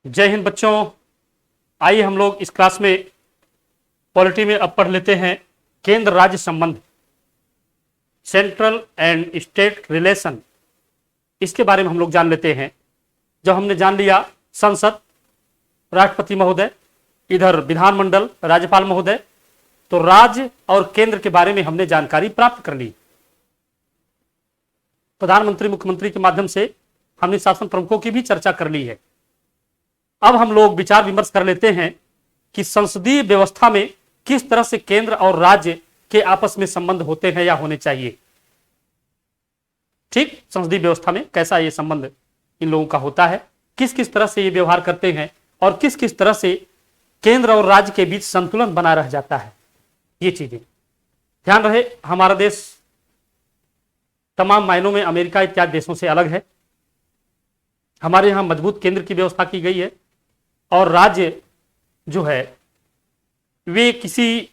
जय हिंद बच्चों। आइए हम लोग इस क्लास में पॉलिटी में अब पढ़ लेते हैं केंद्र राज्य संबंध, सेंट्रल एंड स्टेट रिलेशन। इसके बारे में हम लोग जान लेते हैं। जब हमने जान लिया संसद, राष्ट्रपति महोदय, इधर विधानमंडल, राज्यपाल महोदय, तो राज्य और केंद्र के बारे में हमने जानकारी प्राप्त कर ली। प्रधानमंत्री, मुख्यमंत्री के माध्यम से हमने शासन प्रमुखों की भी चर्चा कर ली है। अब हम लोग विचार विमर्श कर लेते हैं कि संसदीय व्यवस्था में किस तरह से केंद्र और राज्य के आपस में संबंध होते हैं या होने चाहिए। ठीक, संसदीय व्यवस्था में कैसा ये संबंध इन लोगों का होता है, किस किस तरह से ये व्यवहार करते हैं और किस किस तरह से केंद्र और राज्य के बीच संतुलन बना रह जाता है। ये चीजें ध्यान रहे, हमारा देश तमाम मायनों में अमेरिका इत्यादि देशों से अलग है। हमारे यहां मजबूत केंद्र की व्यवस्था की गई है और राज्य जो है वे किसी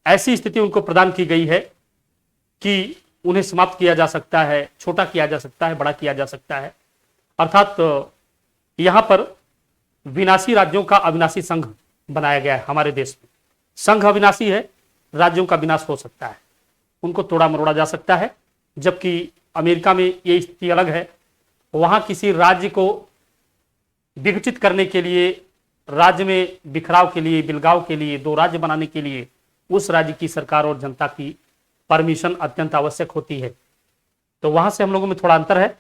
ऐसी स्थिति उनको प्रदान की गई है कि उन्हें समाप्त किया जा सकता है, छोटा किया जा सकता है, बड़ा किया जा सकता है। अर्थात यहां पर विनाशी राज्यों का अविनाशी संघ बनाया गया है। हमारे देश में संघ अविनाशी है, राज्यों का विनाश हो सकता है, उनको तोड़ा मरोड़ा जा सकता है। जबकि अमेरिका में ये स्थिति अलग है। वहां किसी राज्य को विघटित करने के लिए, राज्य में बिखराव के लिए, बिलगाव के लिए, दो राज्य बनाने के लिए उस राज्य की सरकार और जनता की परमिशन अत्यंत आवश्यक होती है। तो वहां से हम लोगों में थोड़ा अंतर है।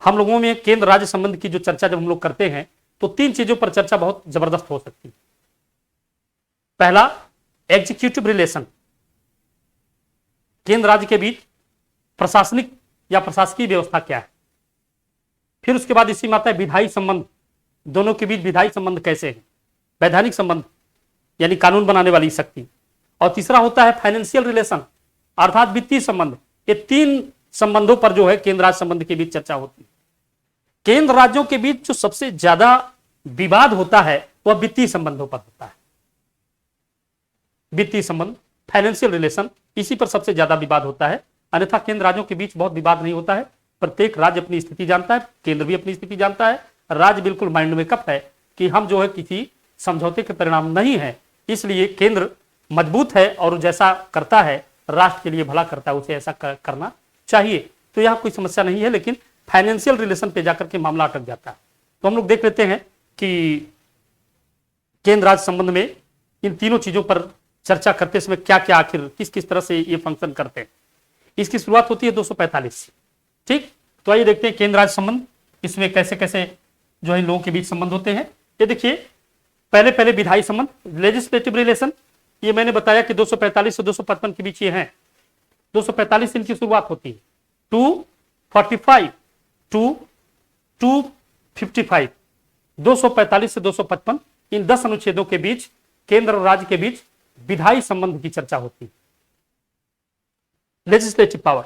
हम लोगों में केंद्र राज्य संबंध की जो चर्चा जब हम लोग करते हैं तो तीन चीजों पर चर्चा बहुत जबरदस्त हो सकती है। पहला, एग्जीक्यूटिव रिलेशन, केंद्र राज्य के बीच प्रशासनिक या प्रशासकीय व्यवस्था क्या है। फिर उसके बाद इसी में आता है विधायी संबंध, दोनों के बीच विधायी संबंध कैसे है, वैधानिक संबंध यानी कानून बनाने वाली शक्ति। और तीसरा होता है फाइनेंशियल रिलेशन अर्थात वित्तीय संबंध। ये तीन संबंधों पर जो है केंद्र राज्य संबंध के बीच चर्चा होती है। केंद्र राज्यों के बीच जो सबसे ज्यादा विवाद होता है वह वित्तीय संबंधों पर होता है। वित्तीय संबंध, फाइनेंशियल रिलेशन, इसी पर सबसे ज्यादा विवाद होता है। अन्यथा केंद्र राज्यों के बीच बहुत विवाद नहीं होता है। प्रत्येक राज्य अपनी स्थिति जानता है, केंद्र भी अपनी स्थिति जानता है। राज्य बिल्कुल माइंड में कप है कि हम जो है किसी समझौते के परिणाम नहीं है, इसलिए केंद्र मजबूत है और जैसा करता है राष्ट्र के लिए भला करता है, उसे ऐसा करना चाहिए। तो यहां कोई समस्या नहीं है। लेकिन फाइनेंशियल रिलेशन पे जाकर के मामला अटक जाता है। तो हम लोग देख लेते हैं कि केंद्र राज्य संबंध में इन तीनों चीजों पर चर्चा करते समय क्या क्या, आखिर किस किस तरह से ये फंक्शन करते हैं। इसकी शुरुआत होती है 245 से। ठीक, तो आइए देखते हैं केंद्र राज्य संबंध, इसमें कैसे कैसे जो है लोगों के बीच संबंध होते हैं। ये देखिए, पहले पहले विधायी संबंध, लेजिस्लेटिव रिलेशन, ये मैंने बताया कि 245 से 255 के बीच ये हैं। 245 से इनकी शुरुआत होती है, 245 टू 255, 245 से 255, इन 10 अनुच्छेदों के बीच केंद्र और राज्य के बीच विधायी संबंध की चर्चा होती है। लेजिस्लेटिव पावर,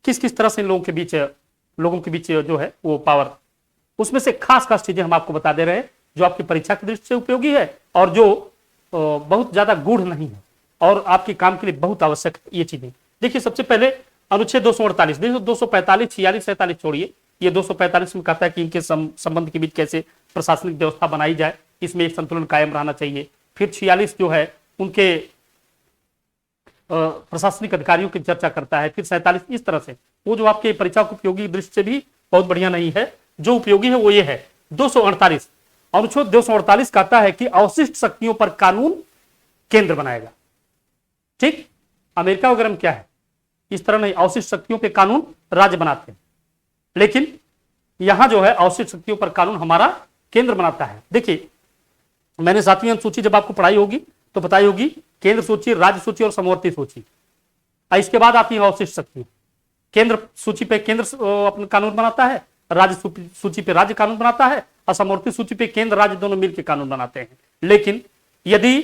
किस किस तरह से लोगों के बीच जो है वो पावर, उसमें से खास खास चीजें हम आपको बता दे रहे हैं जो आपकी परीक्षा की दृष्टि से उपयोगी है और जो बहुत ज्यादा गूढ़ नहीं है और आपके काम के लिए बहुत आवश्यक है। ये चीजें देखिए, सबसे पहले अनुच्छेद 248, 245, 46, 47 छोड़िए, ये 245 में कहता है कि इनके संबंध के बीच कैसे प्रशासनिक व्यवस्था बनाई जाए, इसमें एक संतुलन कायम रहना चाहिए। फिर 46 जो है उनके प्रशासनिक अधिकारियों की चर्चा करता है। फिर 47 इस तरह से, वो जो आपके परीक्षा को उपयोगी दृष्टि से भी बहुत बढ़िया नहीं है, जो उपयोगी है वो ये है 248। अनुच्छेद 248 कहता है कि अवशिष्ट शक्तियों पर कानून केंद्र बनाएगा। ठीक, अमेरिका वगैरह में क्या है, इस तरह नहीं, अवशिष्ट शक्तियों पर कानून राज्य बनाते हैं, लेकिन यहां जो है अवशिष्ट शक्तियों पर कानून हमारा केंद्र बनाता है। देखिए, मैंने 7वीं अनुसूची जब आपको पढ़ाई होगी तो बताई होगी केंद्र सूची, राज्य सूची और समवर्ती सूची। इसके बाद आती है अवशिष्ट शक्ति। केंद्र सूची पे केंद्र अपना कानून बनाता है, राज्य सूची पे राज्य कानून बनाता है और समवर्ती सूची पे केंद्र राज्य दोनों मिलकर कानून बनाते हैं। लेकिन यदि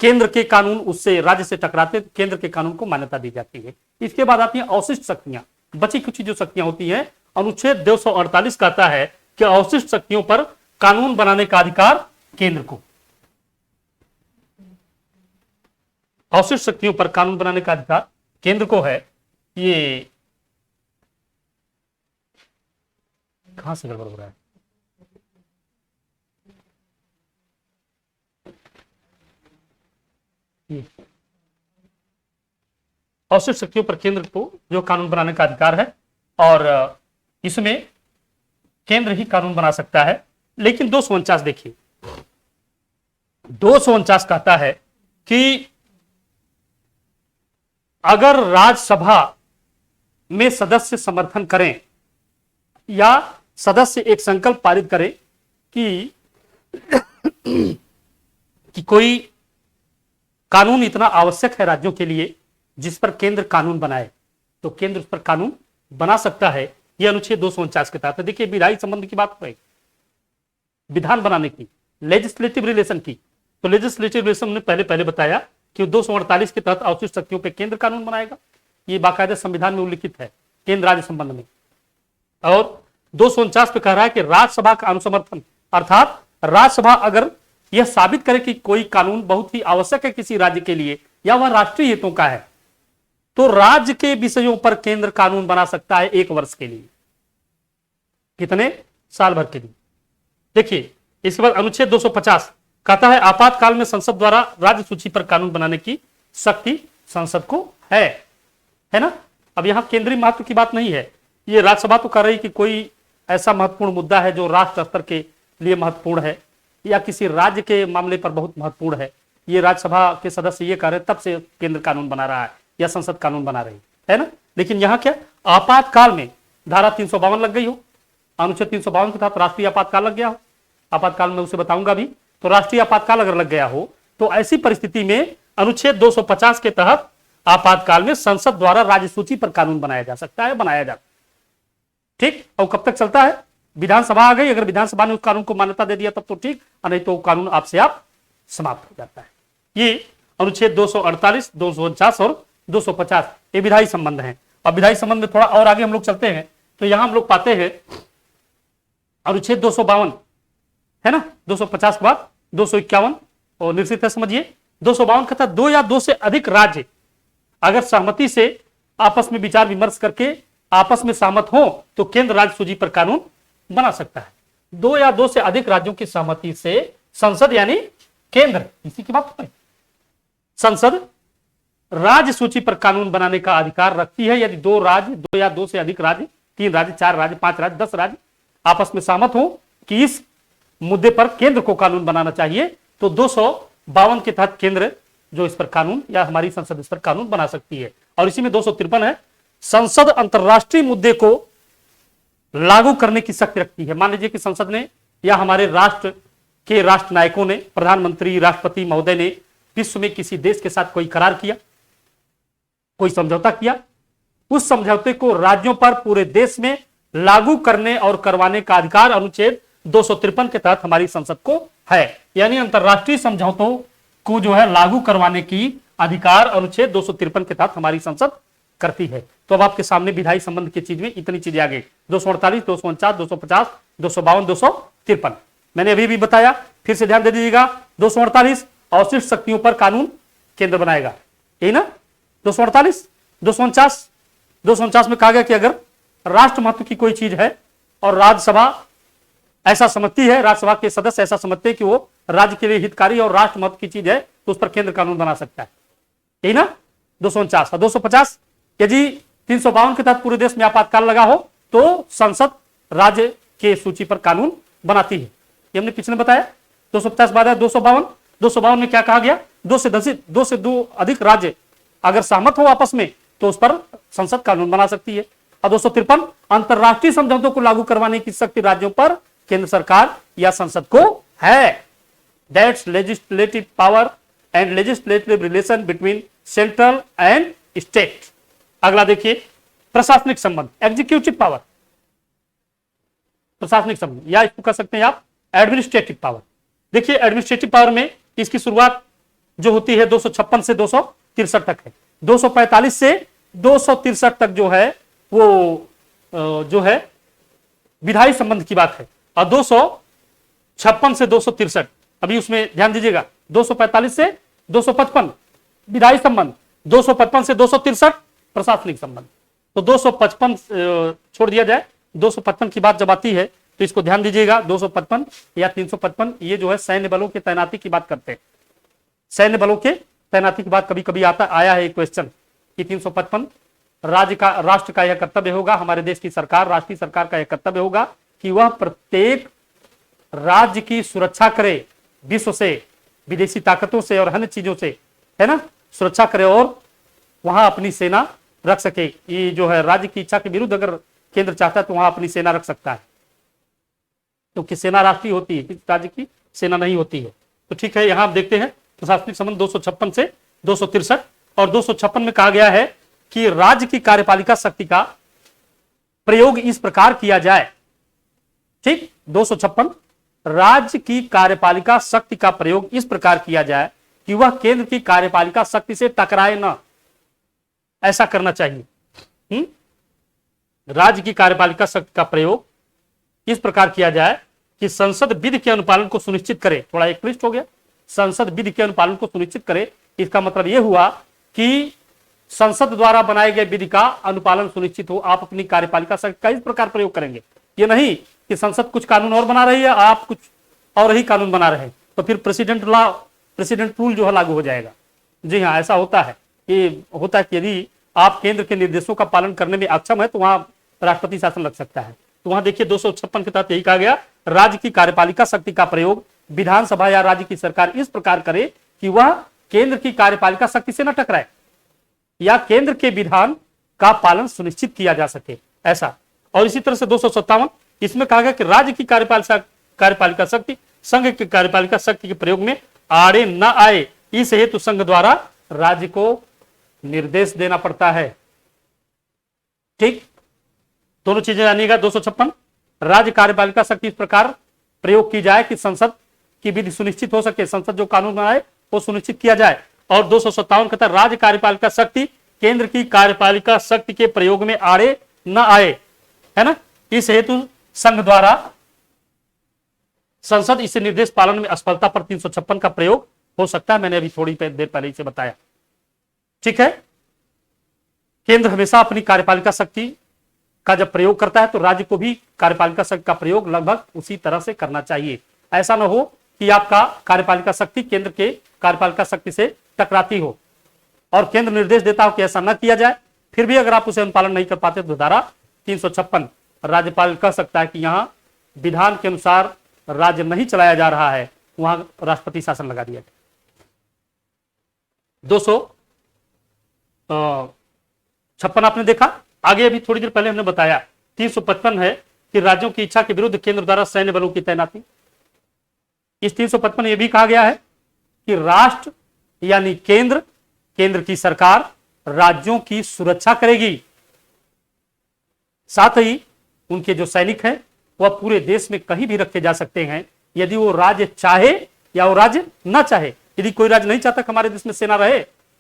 केंद्र के कानून उससे राज्य से टकराते तो केंद्र के कानून को मान्यता दी जाती है। इसके बाद आती है अवशिष्ट शक्तियां, बची कुछ जो शक्तियां होती हैं। अनुच्छेद 248 कहता है कि अवशिष्ट शक्तियों पर कानून बनाने का अधिकार केंद्र को, अवशिष्ट शक्तियों पर कानून बनाने का अधिकार केंद्र को है। ये कहां से गड़बड़ हो रहा है, ये अवशिष्ट शक्तियों पर केंद्र को जो कानून बनाने का अधिकार है, और इसमें केंद्र ही कानून बना सकता है। लेकिन 249 देखिए, 249 कहता है कि अगर राज्यसभा में सदस्य समर्थन करें या सदस्य एक संकल्प पारित करें कि कोई कानून इतना आवश्यक है राज्यों के लिए जिस पर केंद्र कानून बनाए, तो केंद्र उस पर कानून बना सकता है। यह अनुच्छेद 249 के तहत। देखिए, विधायी संबंध की बात है, विधान बनाने की, लेजिस्लेटिव रिलेशन की। तो लेजिस्लेटिव रिलेशन ने पहले बताया कि 248 के तहत अवशिष्ट शक्तियों पर केंद्र कानून बनाएगा। ये बाकायदा संविधान में उल्लिखित है केंद्र राज्य संबंध में। और 249 पे कह रहा है कि राज्यसभा का अनुसमर्थन, अर्थात राज्यसभा अगर यह साबित करे कि कोई कानून बहुत ही आवश्यक है किसी राज्य के लिए या वह राष्ट्रीय हितों का है, तो राज्य के विषयों पर केंद्र कानून बना सकता है 1 वर्ष के लिए। कितने? साल भर के लिए। देखिए, इसके बाद अनुच्छेद 250 कहता है आपातकाल में संसद द्वारा राज्य सूची पर कानून बनाने की शक्ति संसद को है ना। अब यहां केंद्रीय महत्व की बात नहीं है, ये राज्यसभा तो कर रही कि कोई ऐसा महत्वपूर्ण मुद्दा है जो राष्ट्र स्तर के लिए महत्वपूर्ण है या किसी राज्य के मामले पर बहुत महत्वपूर्ण है, ये राज्यसभा के सदस्य ये कह रहे हैं, तब से केंद्र कानून बना रहा है या संसद कानून बना रही है ना। लेकिन यहां क्या, आपातकाल में धारा 352 लग गई हो, अनुच्छेद 352 के तहत राष्ट्रीय आपातकाल लग गया हो, आपातकाल में उसे बताऊंगा भी, तो राष्ट्रीय आपातकाल अगर लग गया हो तो ऐसी परिस्थिति में अनुच्छेद 250 के तहत आपातकाल में संसद द्वारा राज्य सूची पर कानून बनाया जा सकता है, बनाया जाता है। ठीक, और कब तक चलता है? विधानसभा आ गई, अगर विधानसभा ने उस कानून को मान्यता दे दिया तब तो ठीक, और नहीं तो कानून आपसे आप समाप्त हो जाता है। ये अनुच्छेद 248, 249 और 250 ये विधायी संबंध है। अब विधायी संबंध में थोड़ा और आगे हम लोग चलते हैं तो यहां हम लोग पाते हैं अनुच्छेद 252 है ना, 250 के बाद 251 और निश्चित है, समझिए 252 कहता है 2 या 2 से अधिक राज्य अगर सहमति से आपस में विचार विमर्श करके आपस में सहमत हो तो केंद्र राज्य सूची पर कानून बना सकता है। 2 या 2 से अधिक राज्यों की सहमति से संसद यानी केंद्र, इसी की बात है, संसद राज्य सूची पर कानून बनाने का अधिकार रखती है यदि 2 राज्य, 2 या 2 से अधिक राज्य, 3 राज्य, 4 राज्य, 5 राज्य, 10 राज्य आपस में सहमत हो कि इस मुद्दे पर केंद्र को कानून बनाना चाहिए, तो 252 के तहत केंद्र जो इस पर कानून या हमारी संसद इस पर कानून बना सकती है। और इसी में 253 है, संसद अंतरराष्ट्रीय मुद्दे को लागू करने की शक्ति रखती है। मान लीजिए कि संसद ने या हमारे राष्ट्र के राष्ट्र नायकों ने, प्रधानमंत्री, राष्ट्रपति महोदय ने विश्व में किसी देश के साथ कोई करार किया, कोई समझौता किया, उस समझौते को राज्यों पर पूरे देश में लागू करने और करवाने का अधिकार अनुच्छेद 253 के तहत हमारी संसद को है। यानी अंतरराष्ट्रीय समझौतों को जो है लागू करवाने की अधिकार अनुच्छेद 253 के तहत हमारी संसद करती है। तो अब आपके सामने विधायी संबंध की चीज में इतनी चीजें आ गई, 248, 249, 250, 252, 253 मैंने अभी भी बताया, फिर से ध्यान दे दीजिएगा। 248 अवशिष्ट शक्तियों पर कानून केंद्र बनाएगा, यही ना। 248, 249 में कहा गया कि अगर राष्ट्र महत्व की कोई चीज है और राज्यसभा ऐसा समझती है, राज्यसभा के सदस्य ऐसा समझते हैं कि वो राज्य के लिए हितकारी और राष्ट्र महत्व की चीज है, तो उस पर केंद्र कानून बना सकता है, यही ना। 249 और 250 यदि 352 के तहत पूरे देश में आपातकाल लगा हो तो संसद राज्य के सूची पर कानून बनाती है, ये हमने पिछले बताया। 250 बाद 252 में क्या कहा गया, 2 से 2 अधिक राज्य अगर सहमत हो आपस में तो उस पर संसद कानून बना सकती है। और 253 अंतरराष्ट्रीय समझौतों को लागू करवाने की शक्ति राज्यों पर केंद्र सरकार या संसद को है। That's legislative power and legislative relation between central and state. अगला देखिए, प्रशासनिक संबंध, एग्जीक्यूटिव पावर, प्रशासनिक संबंध, या इसको कह सकते हैं आप एडमिनिस्ट्रेटिव पावर। देखिए एडमिनिस्ट्रेटिव पावर में इसकी शुरुआत जो होती है 256 से 263 तक है। 245 से 263 तक जो है वो जो है विधायी संबंध की बात है, और 256 से 263 अभी उसमें ध्यान दीजिएगा। 245 से 255 विधायी संबंध, 255 से 263 प्रशासनिक संबंध। तो 255 छोड़ दिया जाए, 255 की बात जब आती है तो इसको ध्यान दीजिएगा। 255 या 355 ये जो है सैन्य बलों की तैनाती की बात करते हैं, सैन्य बलों के तैनाती के बाद कभी कभी आया है एक क्वेश्चन कि 355 राष्ट्र का यह कर्तव्य होगा, हमारे देश की सरकार, राष्ट्रीय सरकार का यह कर्तव्य होगा कि वह प्रत्येक राज्य की सुरक्षा करे, विश्व से, विदेशी ताकतों से और अन्य चीजों से, है ना, सुरक्षा करे और वहां अपनी सेना रख सके। ये जो है राज्य की इच्छा के विरुद्ध अगर केंद्र चाहता है तो वहां अपनी सेना रख सकता है, क्योंकि सेना राष्ट्रीय होती है, किस राज्य की सेना नहीं होती है। तो ठीक है, यहां आप देखते हैं प्रशासनिक संबंध 256 से 263 और 256 में कहा गया है कि राज्य की कार्यपालिका शक्ति का प्रयोग इस प्रकार किया जाए। ठीक, 256 राज्य की कार्यपालिका शक्ति का प्रयोग इस प्रकार किया जाए कि वह केंद्र की कार्यपालिका शक्ति से टकराए न, ऐसा करना चाहिए। राज्य की कार्यपालिका शक्ति का प्रयोग इस प्रकार किया जाए कि संसद विधि के अनुपालन को सुनिश्चित करे। थोड़ा एक क्लिष्ट हो गया, संसद विधि के अनुपालन को सुनिश्चित करे, इसका मतलब यह हुआ कि संसद द्वारा बनाए गए विधि का अनुपालन सुनिश्चित हो। आप अपनी कार्यपालिका शक्ति का इस प्रकार प्रयोग करेंगे, ये नहीं कि संसद कुछ कानून और बना रही है, आप कुछ और ही कानून बना रहे हैं, तो फिर प्रेसिडेंट रूल जो है लागू हो जाएगा। जी हाँ, ऐसा होता है। ये होता है कि यदि आप केंद्र के निर्देशों का पालन करने में अक्षम है तो वहां राष्ट्रपति शासन लग सकता है। तो वहां देखिए 256 के तहत यही कहा गया, राज्य की कार्यपालिका शक्ति का प्रयोग विधानसभा या राज्य की सरकार इस प्रकार करे कि वह केंद्र की कार्यपालिका शक्ति से न टकराए या केंद्र के विधान का पालन सुनिश्चित किया जा सके, ऐसा। और इसी तरह से 257 इसमें कहा गया कि राज्य की कार्यपालिका शक्ति संघ की कार्यपालिका शक्ति के प्रयोग में आड़े न आए, इस हेतु संघ द्वारा राज्य को निर्देश देना पड़ता है। ठीक, दोनों चीजें जानिएगा। 256 राज्य कार्यपालिका शक्ति इस प्रकार प्रयोग की जाए कि संसद की विधि सुनिश्चित हो सके, संसद जो कानून बनाए वो सुनिश्चित किया जाए। और 257 कहता है राज्य कार्यपालिका शक्ति केंद्र की कार्यपालिका शक्ति के प्रयोग में आड़े न आए, है ना, इस हेतु संघ द्वारा संसद इसे निर्देश पालन में असफलता पर 356 का प्रयोग हो सकता है। मैंने अभी थोड़ी देर पहले इसे बताया। ठीक है, केंद्र हमेशा अपनी कार्यपालिका शक्ति का जब प्रयोग करता है तो राज्य को भी कार्यपालिका शक्ति का प्रयोग लगभग उसी तरह से करना चाहिए। ऐसा न हो कि आपका कार्यपालिका शक्ति केंद्र के कार्यपालिका शक्ति से टकराती हो और केंद्र निर्देश देता हो कि ऐसा न किया जाए, फिर भी अगर आप उसे अनुपालन नहीं कर पाते तो धारा 356 राज्यपाल कह सकता है कि यहां विधान के अनुसार राज्य नहीं चलाया जा रहा है, वहां राष्ट्रपति शासन लगा दिया जाए। 256 आपने देखा। आगे अभी थोड़ी देर पहले हमने बताया 355 है कि राज्यों की इच्छा के विरुद्ध केंद्र द्वारा सैन्य बलों की तैनाती। इस 355 में यह भी कहा गया है कि राष्ट्र यानी केंद्र की सरकार राज्यों की सुरक्षा करेगी, साथ ही उनके जो सैनिक हैं वह पूरे देश में कहीं भी रखे जा सकते हैं, यदि वो राज्य चाहे या वो राज्य ना चाहे। यदि कोई राज्य नहीं चाहता कि हमारे देश में सेना रहे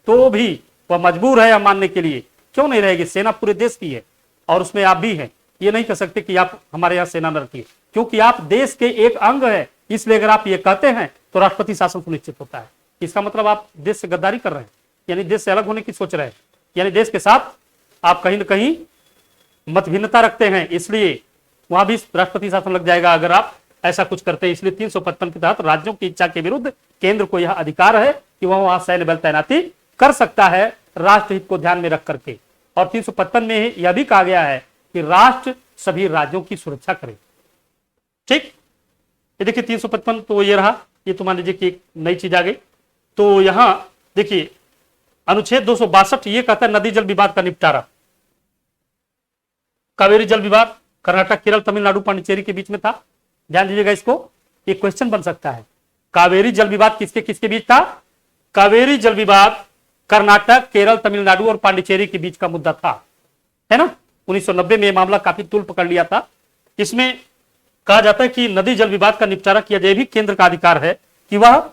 तो भी वह मजबूर है या मानने के लिए। क्यों नहीं रहेगी, सेना पूरे देश की है और उसमें आप भी हैं। ये नहीं कह सकते कि आप हमारे यहाँ सेना न रखिए, क्योंकि आप देश के एक अंग है। इसलिए अगर आप ये कहते हैं तो राष्ट्रपति शासन सुनिश्चित होता है। इसका मतलब आप देश से गद्दारी कर रहे हैं, यानी देश से अलग होने की सोच रहे हैं, यानी देश के साथ आप कहीं ना कहीं मतभिन्नता रखते हैं, इसलिए वहां भी राष्ट्रपति शासन लग जाएगा अगर आप ऐसा कुछ करते हैं। इसलिए 355 के तहत राज्यों की इच्छा के विरुद्ध केंद्र को यह अधिकार है कि वह वहां सैन्य बल तैनाती कर सकता है राष्ट्रहित को ध्यान में रख करके। और 355 में यह भी कहा गया है कि राष्ट्र सभी राज्यों की सुरक्षा करे। ठीक, ये देखिए 355 तो ये रहा। ये तो मान लीजिए कि एक नई चीज आ गई। तो यहां देखिए अनुच्छेद 262 ये कहता है नदी जल विवाद का निपटारा। कावेरी जल विवाद कर्नाटक, केरल, तमिलनाडु, पांडिचेरी के बीच में था। ध्यान दीजिएगा, इसको एक क्वेश्चन बन सकता है। कावेरी जल विवाद किसके किसके बीच था? कावेरी जल विवाद कर्नाटक, केरल, तमिलनाडु और पांडिचेरी के बीच का मुद्दा था, है ना। 1990 में मामला काफी तूल पकड़ लिया था। इसमें कहा जाता है कि नदी जल विवाद का निपटारा किया जाए भी केंद्र का अधिकार है कि वह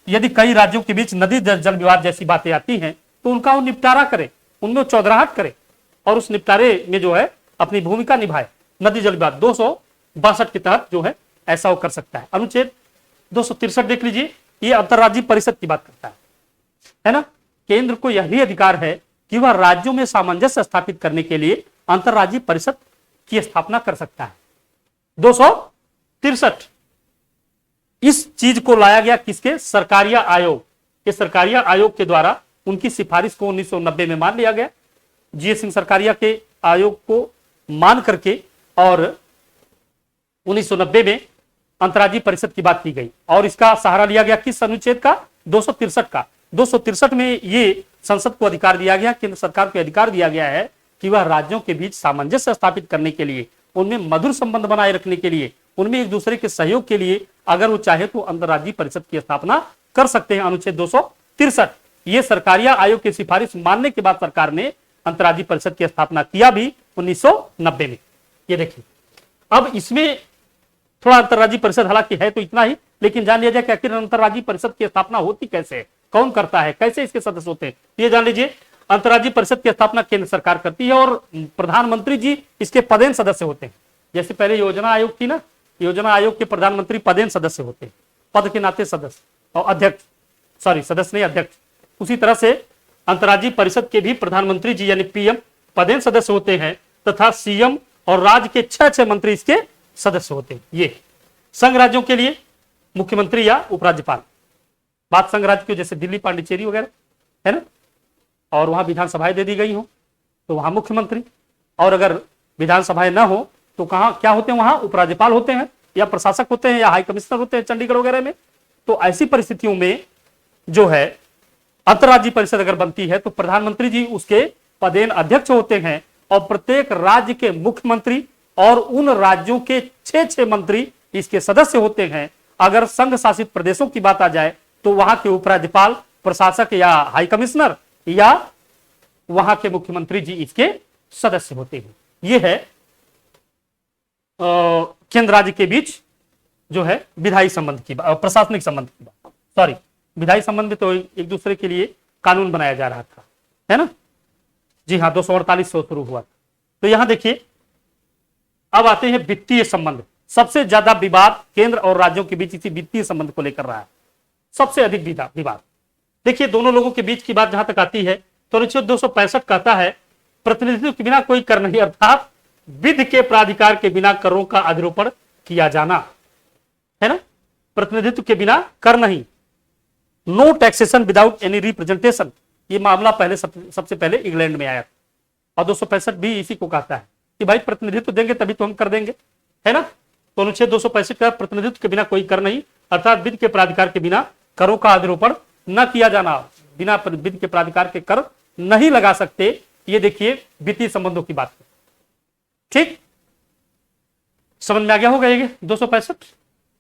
यदि कई राज्यों के बीच नदी जल विवाद जैसी बातें आती हैं तो उनका वो निपटारा करे, उनमें चौधराहट करे और उस निपटारे में जो है अपनी भूमिका निभाए। नदी जल विवाद 262 के तहत जो है ऐसा वो कर सकता है। अनुच्छेद 263 देख लीजिए, ये अंतर्राज्यीय परिषद की बात करता है ना। केंद्र को यह भी अधिकार है कि वह राज्यों में सामंजस्य स्थापित करने के लिए अंतर्राज्यीय परिषद की स्थापना कर सकता है। 263 इस चीज को लाया गया किसके? सरकारिया आयोग। कि सरकारिया आयोग के द्वारा उनकी सिफारिश को 1990 में मान लिया गया। जीएस सिंह सरकारिया के आयोग को मान करके और 1990 में अंतर्राज्यीय परिषद की बात की गई और इसका सहारा लिया गया किस अनुच्छेद का? 263 का। 263 में ये संसद को अधिकार दिया गया, केंद्र सरकार को अधिकार दिया गया है कि वह राज्यों के बीच सामंजस्य स्थापित करने के लिए, उनमें मधुर संबंध बनाए रखने के लिए, उनमें एक दूसरे के सहयोग के लिए अगर वो चाहे तो अंतर्राज्यीय परिषद की स्थापना कर सकते हैं। अनुच्छेद 263 ये सरकारिया आयोग की सिफारिश मानने के बाद सरकार ने अंतर्राज्यीय परिषद की स्थापना किया भी 1990 में। ये देखिए, अब इसमें थोड़ा अंतर्राज्यीय परिषद हालांकि है तो इतना ही, लेकिन जान लिया जाए कि आखिर अंतर्राज्यीय परिषद की स्थापना होती कैसे है, कौन करता है, कैसे इसके सदस्य होते हैं। ये जान लीजिए, अंतर्राज्यीय परिषद की स्थापना केंद्र सरकार करती है और प्रधानमंत्री जी इसके पदेन सदस्य होते हैं। जैसे पहले योजना आयोग थी ना, योजना आयोग के प्रधानमंत्री पदेन सदस्य होते हैं, पद के नाते सदस्य और अध्यक्ष, सॉरी सदस्य नहीं अध्यक्ष। उसी तरह से अंतर्राज्यीय परिषद के भी प्रधानमंत्री जी यानी पीएम पदेन सदस्य होते हैं तथा सीएम और राज्य के 6 मंत्री इसके सदस्य होते हैं। ये संघ राज्यों के लिए मुख्यमंत्री या उपराज्यपाल, बात संघ राज्य की जैसे दिल्ली पांडिचेरी वगैरह है ना, और वहां विधानसभाएं दे दी गई हो तो वहां मुख्यमंत्री, और अगर विधानसभाएं ना हो तो कहां क्या होते हैं, वहां उपराज्यपाल होते हैं या प्रशासक होते हैं या हाई कमिश्नर होते हैं चंडीगढ़ वगैरह में। तो ऐसी परिस्थितियों में जो है अंतर्राज्यीय परिषद अगर बनती है तो प्रधानमंत्री जी उसके पदेन अध्यक्ष होते हैं और प्रत्येक राज्य के मुख्यमंत्री और उन राज्यों के 6 मंत्री इसके सदस्य होते हैं। अगर संघ शासित प्रदेशों की बात आ जाए तो वहां के उपराज्यपाल, प्रशासक या हाई कमिश्नर या वहां के मुख्यमंत्री जी इसके सदस्य होते हैं। यह है केंद्र राज्य के बीच जो है विधायी संबंध की बात, प्रशासनिक संबंध की बात, सॉरी विधायी संबंध में तो एक दूसरे के लिए कानून बनाया जा रहा था, है ना। जी हाँ, 248 से शुरू हुआ था। तो यहां देखिए, अब आते हैं वित्तीय संबंध। सबसे ज्यादा विवाद केंद्र और राज्यों के बीच इसी वित्तीय संबंध को लेकर रहा है, सबसे अधिक विवाद। देखिए, दोनों लोगों के बीच की बात जहां तक आती है तो अनुच्छेद 265 कहता है प्रतिनिधित्व के बिना कोई कर नहीं, अर्थात विधि के प्राधिकार के बिना करों का अधिरोपण किया जाना, है ना। प्रतिनिधित्व के बिना कर नहीं, no taxation without any representation. ये मामला पहले सबसे पहले इंग्लैंड में आया और 265 भी इसी को कहता है कि भाई प्रतिनिधित्व देंगे तभी तो हम कर देंगे, है ना। तो अनुच्छेद 265 का प्रतिनिधित्व के बिना कोई कर नहीं, अर्थात विधि के प्राधिकार के बिना करों का अधिरोपण न किया जाना, बिना विधि के प्राधिकार के कर नहीं लगा सकते। ये देखिए वित्तीय संबंधों की बात, ठीक समझ में आ गया होगा। ये 265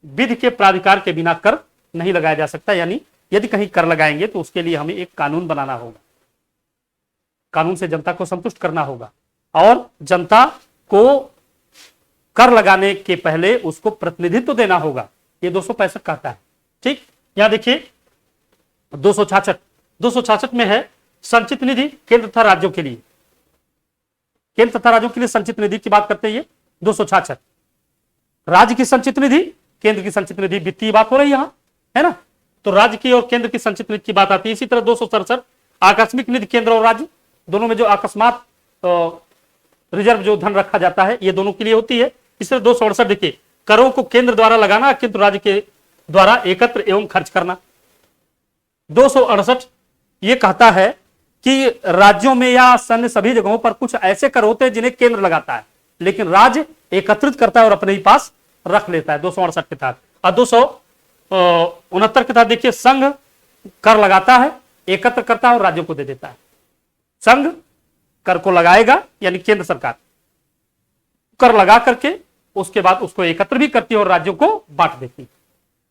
विधि के प्राधिकार के बिना कर नहीं लगाया जा सकता, यानी यदि कहीं कर लगाएंगे तो उसके लिए हमें एक कानून बनाना होगा, कानून से जनता को संतुष्ट करना होगा और जनता को कर लगाने के पहले उसको प्रतिनिधित्व देना होगा। ये 265 कहता है, ठीक। यहां देखिए 266 में है संचित निधि केंद्र तथा राज्यों के लिए, केंद्र तथा राज्यों के लिए संचित निधि की बात करते हैं। ये 266 राज्य की संचित निधि, केंद्र की संचित निधि, वित्तीय बात हो रही है यहां, है ना। तो राज्य की और केंद्र की संचित निधि की बात आती है। इसी तरह 267 आकस्मिक निधि केंद्र और राज्य दोनों में जो अकस्मात रिजर्व जो धन रखा जाता है ये दोनों के लिए होती है। इस तरह 268 देखिए करों को केंद्र द्वारा लगाना किंतु राज्य के द्वारा एकत्र एवं खर्च करना। 268 ये कहता है कि राज्यों में या अन्य सभी जगहों पर कुछ ऐसे कर होते हैं जिन्हें केंद्र लगाता है लेकिन राज्य एकत्रित करता है और अपने ही पास रख लेता है, 268 के तहत। और 269 के तहत देखिए संघ कर लगाता है, एकत्र करता है और राज्यों को दे देता है। संघ कर को लगाएगा यानी केंद्र सरकार कर लगा करके उसके बाद उसको एकत्र भी करती है और राज्यों को बांट देती है।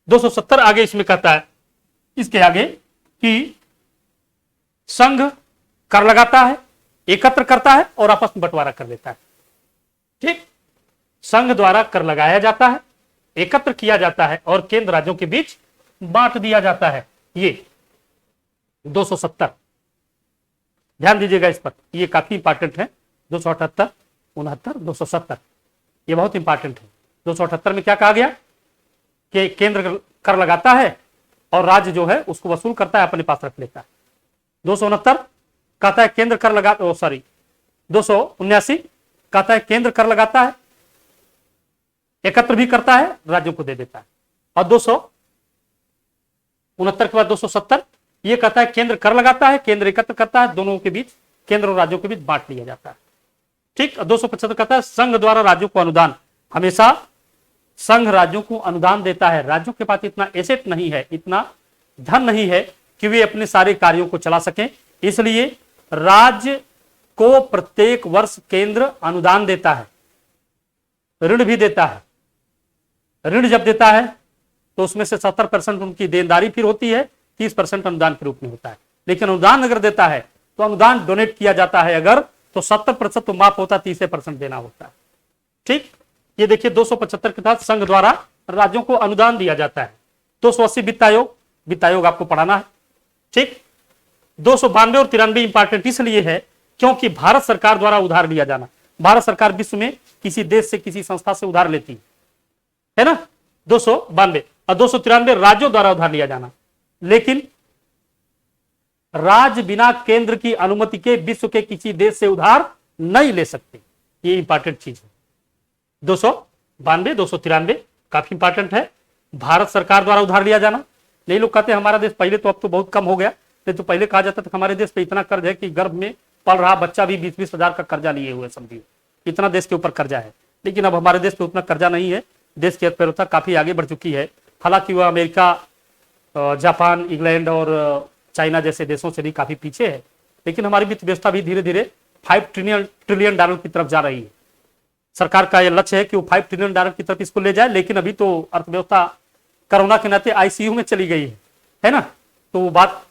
270 आगे इसमें कहता है, इसके आगे कि संघ कर लगाता है, एकत्र करता है और आपस में बंटवारा कर देता है, ठीक। संघ द्वारा कर लगाया जाता है, एकत्र किया जाता है और केंद्र राज्यों के बीच बांट दिया जाता है। ये 270 ध्यान दीजिएगा इस पर, ये काफी इंपॉर्टेंट है। 278, 69, 270 ये बहुत इंपॉर्टेंट है। 278 में क्या कहा गया कि केंद्र कर लगाता है और राज्य जो है उसको वसूल करता है, अपने पास रख लेता है। 269 कहता है केंद्र कर लगा, 279 कहता है केंद्र कर लगाता है, एकत्र भी करता है, राज्यों को दे देता है। और 269 के बाद 270 ये कहता है केंद्र कर लगाता है, केंद्र एकत्र करता है, दोनों के बीच, केंद्र और राज्यों के बीच बांट लिया जाता है। ठीक। 275 कहता है संघ द्वारा राज्यों को अनुदान। हमेशा संघ राज्यों को अनुदान देता है। राज्यों के पास इतना एसेट नहीं है, इतना धन नहीं है कि वे अपने सारे कार्यों को चला सकें, इसलिए राज्य को प्रत्येक वर्ष केंद्र अनुदान देता है, ऋण भी देता है। ऋण जब देता है तो उसमें से 70% उनकी देनदारी फिर होती है, 30% अनुदान के रूप में होता है। लेकिन अनुदान अगर देता है तो अनुदान डोनेट किया जाता है अगर, तो 70% तो माफ होता है, 30% देना होता है। ठीक। ये देखिए 275 के तहत संघ द्वारा राज्यों को अनुदान दिया जाता है। 280 वित्त आयोग, वित्त आयोग आपको पढ़ाना है। ठीक। 292 और 93 इंपॉर्टेंट इसलिए है क्योंकि भारत सरकार द्वारा उधार लिया जाना। भारत सरकार विश्व में किसी देश से, किसी संस्था से उधार लेती है ना। 292 और 293 राज्यों द्वारा उधार लिया जाना। लेकिन राज्य बिना केंद्र की अनुमति के विश्व के किसी देश से उधार नहीं ले सकते। ये इंपॉर्टेंट चीज है। 292 293 काफी इंपॉर्टेंट है। भारत सरकार द्वारा उधार लिया जाना। नहीं लोग कहते हैं हमारा देश, पहले तो अब तो बहुत कम हो गया, नहीं तो पहले कहा जाता था हमारे देश पे इतना कर्ज है कि गर्भ में पल रहा बच्चा भी 20-20 हजार का कर्जा लिए हुए, समझिए इतना देश के ऊपर कर्जा है। लेकिन अब हमारे देश पे उतना कर्जा नहीं है। देश की अर्थव्यवस्था काफी आगे बढ़ चुकी है। हालांकि वह अमेरिका, जापान, इंग्लैंड और चाइना जैसे देशों से भी काफी पीछे है, लेकिन हमारी वित्त व्यवस्था भी धीरे धीरे 5 ट्रिलियन डॉलर की तरफ जा रही है। सरकार का यह लक्ष्य है कि वो 5 ट्रिलियन डॉलर की तरफ इसको ले जाए, लेकिन अभी तो अर्थव्यवस्था कोरोना के नाते आईसीयू में चली गई है ना। तो वो बात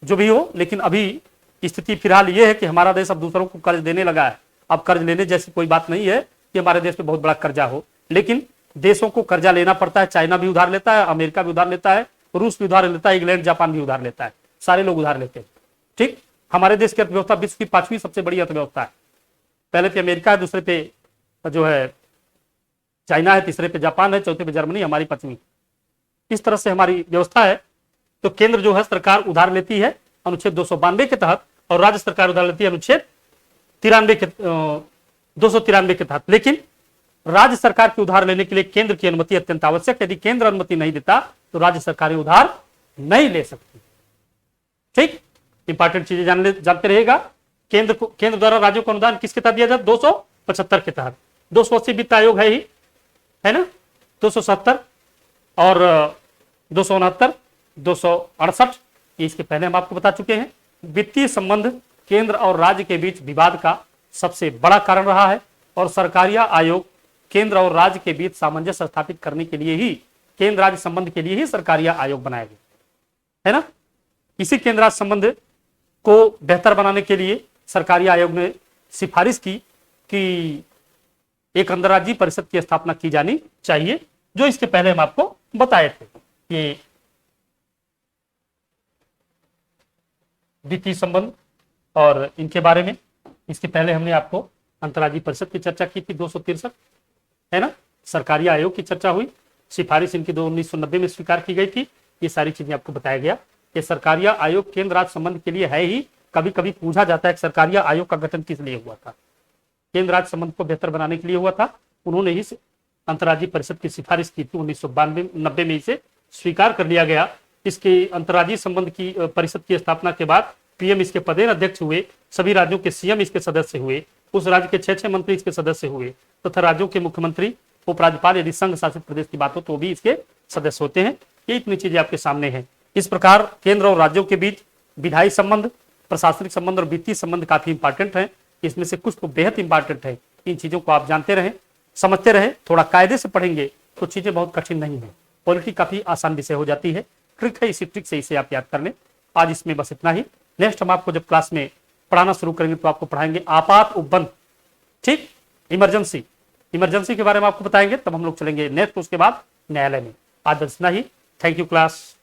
जो भी हो, लेकिन अभी स्थिति फिलहाल ये है कि हमारा देश अब दूसरों को कर्ज देने लगा है। अब कर्ज लेने जैसी कोई बात नहीं है कि हमारे देश में बहुत बड़ा कर्जा हो, लेकिन देशों को कर्जा लेना पड़ता है। चाइना भी उधार लेता है, अमेरिका भी उधार लेता है, रूस भी उधार लेता है, इंग्लैंड, जापान भी उधार लेता है, सारे लोग उधार लेते हैं। ठीक। हमारे देश की अर्थव्यवस्था विश्व की 5वीं सबसे बड़ी अर्थव्यवस्था है। पहले पे अमेरिका है, दूसरे पे जो है चाइना है, तीसरे पे जापान है, चौथे पे जर्मनी, हमारी 5वीं। इस तरह से हमारी व्यवस्था है। तो केंद्र जो है सरकार उधार लेती है अनुच्छेद 292 के तहत, और राज्य सरकार उधार लेती है अनुच्छेद 293 के तहत। लेकिन राज्य सरकार की उधार लेने के लिए केंद्र की अनुमति अत्यंत आवश्यक। यदि केंद्र अनुमति नहीं देता तो राज्य सरकारें उधार नहीं ले सकती। ठीक। इंपॉर्टेंट चीजें जानते रहेगा। केंद्र द्वारा राज्यों को अनुदान किसके तहत दिया जाता है? 275 के तहत। 280 वित्त आयोग है ही, है ना। 270 और 269, 268 ये इसके पहले हम आपको बता चुके हैं। वित्तीय संबंध केंद्र और राज्य के बीच विवाद का सबसे बड़ा कारण रहा है, और सरकारिया आयोग केंद्र और राज्य के बीच सामंजस्य स्थापित करने के लिए ही, केंद्र राज्य संबंध के लिए ही सरकारिया आयोग बनाया गया, है ना। इसी केंद्र राज्य संबंध को बेहतर बनाने के लिए सरकारिया आयोग ने सिफारिश की कि एक अंतर्राज्यीय परिषद की स्थापना की जानी चाहिए, जो इसके पहले हम आपको बताए थे। ये वित्तीय संबंध और इनके बारे में इसके पहले हमने आपको अंतर्राज्यीय परिषद की चर्चा की थी, 263, है ना। सरकारी आयोग की चर्चा हुई, सिफारिश इनकी 1990 में स्वीकार की गई थी। ये सारी चीजें आपको बताया गया। ये सरकारिया आयोग केंद्र राज्य संबंध के लिए है ही। कभी कभी पूछा जाता है कि सरकारिया आयोग का गठन किस लिए हुआ था? केंद्र राज्य संबंध को बेहतर बनाने के लिए हुआ था। उन्होंने ही अंतर्राज्यीय परिषद की सिफारिश की थी। 1992-90 में इसे स्वीकार कर लिया गया। इसके अंतर्राज्यीय संबंध की परिषद की स्थापना के बाद पीएम इसके पदेन अध्यक्ष हुए, सभी राज्यों के सीएम इसके सदस्य हुए, उस राज्य के 6 मंत्री इसके सदस्य हुए, तथा राज्यों के मुख्यमंत्री, उपराज्यपाल, यदि संघ शासित प्रदेश की बात हो तो भी इसके सदस्य होते हैं। ये इतनी चीजें आपके सामने हैं। इस प्रकार केंद्र और राज्यों के बीच विधायी संबंध, प्रशासनिक संबंध और वित्तीय संबंध काफी इंपॉर्टेंट है। इसमें से कुछ तो बेहद इंपॉर्टेंट है। इन चीजों को आप जानते रहे, समझते रहे, थोड़ा कायदे से पढ़ेंगे तो चीजें बहुत कठिन नहीं है। पॉलिटी काफी आसान विषय हो जाती है। ट्रिक है, इसी ट्रिक से इसे आप याद कर लें। आज इसमें बस इतना ही। नेक्स्ट हम आपको जब क्लास में पढ़ाना शुरू करेंगे तो आपको पढ़ाएंगे आपात उपबंध, ठीक, इमरजेंसी के बारे में आपको बताएंगे। तब हम लोग चलेंगे नेक्स्ट, उसके बाद न्यायालय में। आज बस इतना ही। Thank you class.